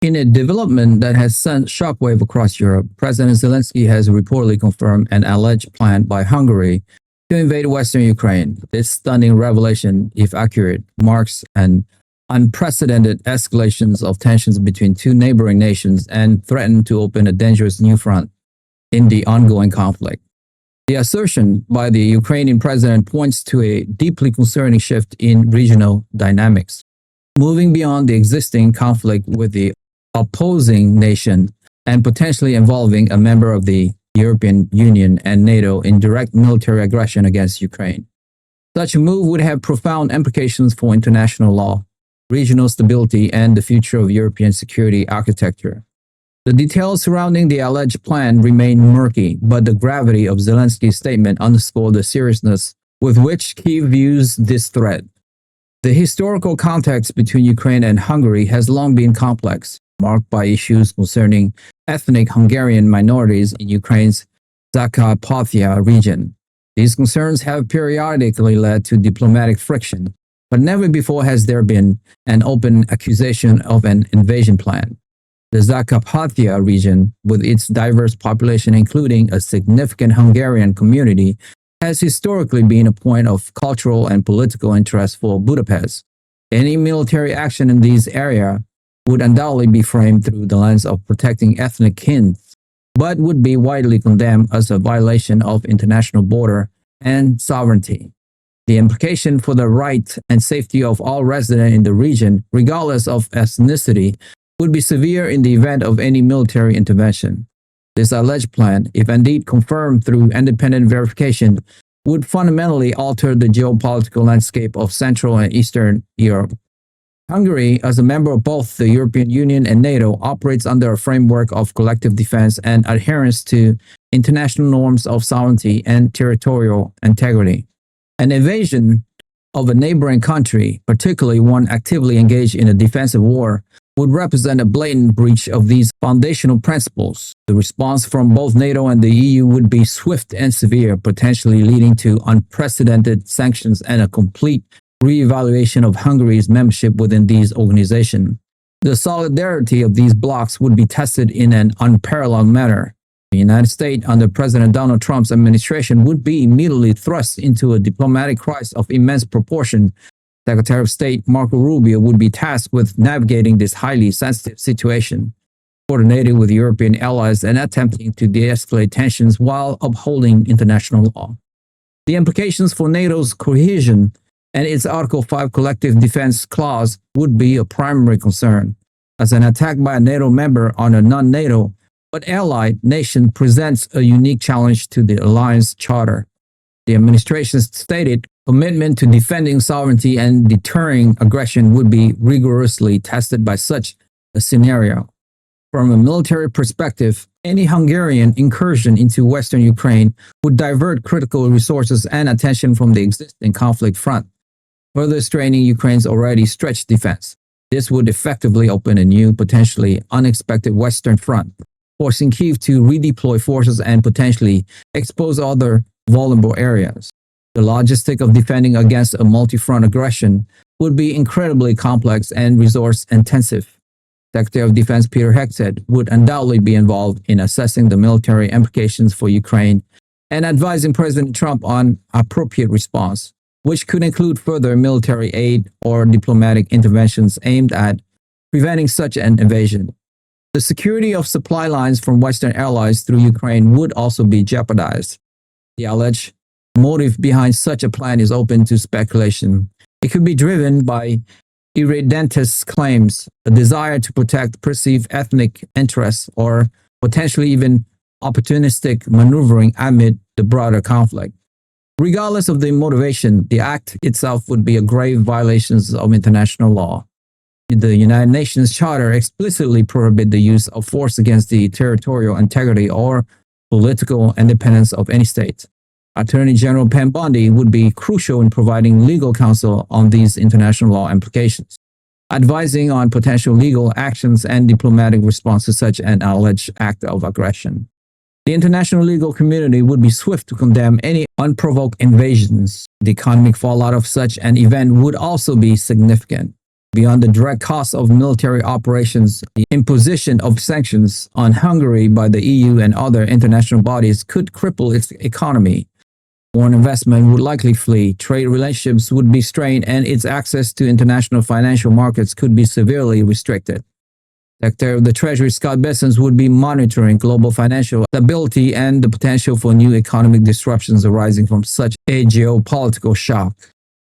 In a development that has sent shockwave across Europe, President Zelensky has reportedly confirmed an alleged plan by Hungary to invade Western Ukraine. This stunning revelation, if accurate, marks an unprecedented escalation of tensions between two neighboring nations and threatens to open a dangerous new front in the ongoing conflict. The assertion by the Ukrainian president points to a deeply concerning shift in regional dynamics, moving beyond the existing conflict with the opposing nation and potentially involving a member of the European Union and NATO in direct military aggression against Ukraine. Such a move would have profound implications for international law, regional stability, and the future of European security architecture. The details surrounding the alleged plan remain murky, but the gravity of Zelensky's statement underscores the seriousness with which Kyiv views this threat. The historical context between Ukraine and Hungary has long been complex, marked by issues concerning ethnic Hungarian minorities in Ukraine's Transcarpathia region. These concerns have periodically led to diplomatic friction, but never before has there been an open accusation of an invasion plan. The Transcarpathia region, with its diverse population including a significant Hungarian community, has historically been a point of cultural and political interest for Budapest. Any military action in these areas would undoubtedly be framed through the lens of protecting ethnic kin, but would be widely condemned as a violation of international border and sovereignty. The implication for the right and safety of all residents in the region, regardless of ethnicity, would be severe in the event of any military intervention. This alleged plan, if indeed confirmed through independent verification, would fundamentally alter the geopolitical landscape of Central and Eastern Europe. Hungary, as a member of both the European Union and NATO, operates under a framework of collective defense and adherence to international norms of sovereignty and territorial integrity. An invasion of a neighboring country, particularly one actively engaged in a defensive war, would represent a blatant breach of these foundational principles. The response from both NATO and the EU would be swift and severe, potentially leading to unprecedented sanctions and a complete re-evaluation of Hungary's membership within these organizations. The solidarity of these blocs would be tested in an unparalleled manner. The United States, under President Donald Trump's administration, would be immediately thrust into a diplomatic crisis of immense proportion. Secretary of State Marco Rubio would be tasked with navigating this highly sensitive situation, coordinating with European allies and attempting to de-escalate tensions while upholding international law. The implications for NATO's cohesion and its Article 5 collective defense clause would be a primary concern, as an attack by a NATO member on a non-NATO but allied nation presents a unique challenge to the alliance charter. The administration's stated commitment to defending sovereignty and deterring aggression would be rigorously tested by such a scenario. From a military perspective, any Hungarian incursion into Western Ukraine would divert critical resources and attention from the existing conflict front, further straining Ukraine's already stretched defense. This would effectively open a new, potentially unexpected Western front, forcing Kyiv to redeploy forces and potentially expose other vulnerable areas. The logistic of defending against a multi-front aggression would be incredibly complex and resource-intensive. Secretary of Defense Peter Hegseth would undoubtedly be involved in assessing the military implications for Ukraine and advising President Trump on appropriate response, which could include further military aid or diplomatic interventions aimed at preventing such an invasion. The security of supply lines from Western allies through Ukraine would also be jeopardized. The alleged motive behind such a plan is open to speculation. It could be driven by irredentist claims, a desire to protect perceived ethnic interests, or potentially even opportunistic maneuvering amid the broader conflict. Regardless of the motivation, the act itself would be a grave violation of international law. The United Nations Charter explicitly prohibits the use of force against the territorial integrity or political independence of any state. Attorney General Pam Bondi would be crucial in providing legal counsel on these international law implications, advising on potential legal actions and diplomatic response to such an alleged act of aggression. The international legal community would be swift to condemn any unprovoked invasions. The economic fallout of such an event would also be significant. Beyond the direct cost of military operations, the imposition of sanctions on Hungary by the EU and other international bodies could cripple its economy. Foreign investment would likely flee, trade relationships would be strained, and its access to international financial markets could be severely restricted. Secretary of the Treasury Scott Bessent would be monitoring global financial stability and the potential for new economic disruptions arising from such a geopolitical shock.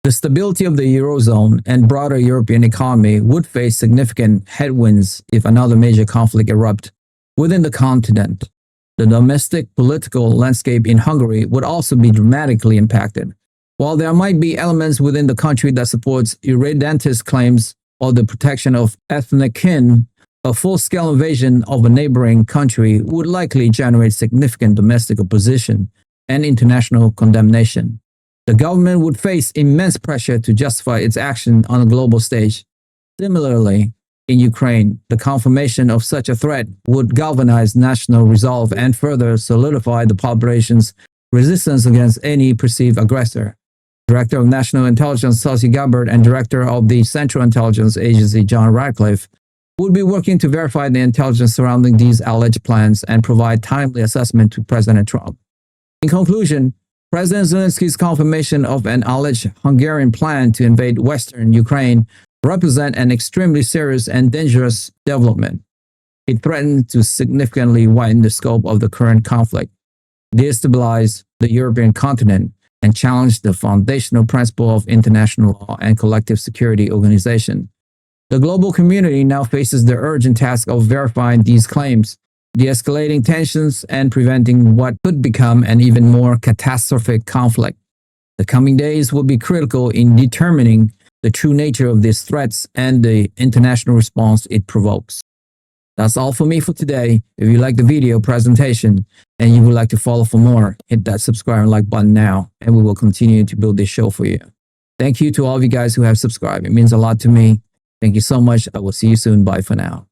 The stability of the Eurozone and broader European economy would face significant headwinds if another major conflict erupts within the continent. The domestic political landscape in Hungary would also be dramatically impacted. While there might be elements within the country that supports irredentist claims or the protection of ethnic kin, a full-scale invasion of a neighboring country would likely generate significant domestic opposition and international condemnation. The government would face immense pressure to justify its action on a global stage. Similarly, in Ukraine, the confirmation of such a threat would galvanize national resolve and further solidify the population's resistance against any perceived aggressor. Director of National Intelligence Tulsi Gabbard and Director of the Central Intelligence Agency John Ratcliffe would be working to verify the intelligence surrounding these alleged plans and provide timely assessment to President Trump. In conclusion, President Zelensky's confirmation of an alleged Hungarian plan to invade western Ukraine represent an extremely serious and dangerous development. It threatens to significantly widen the scope of the current conflict, destabilize the European continent, and challenge the foundational principle of international law and collective security organization. The global community now faces the urgent task of verifying these claims, de-escalating tensions, and preventing what could become an even more catastrophic conflict. The coming days will be critical in determining the true nature of these threats and the international response it provokes. That's all for me for today. If you like the video presentation and you would like to follow for more, hit that subscribe and like button now, and we will continue to build this show for you. Thank you to all of you guys who have subscribed. It means a lot to me. Thank you so much. I will see you soon. Bye for now.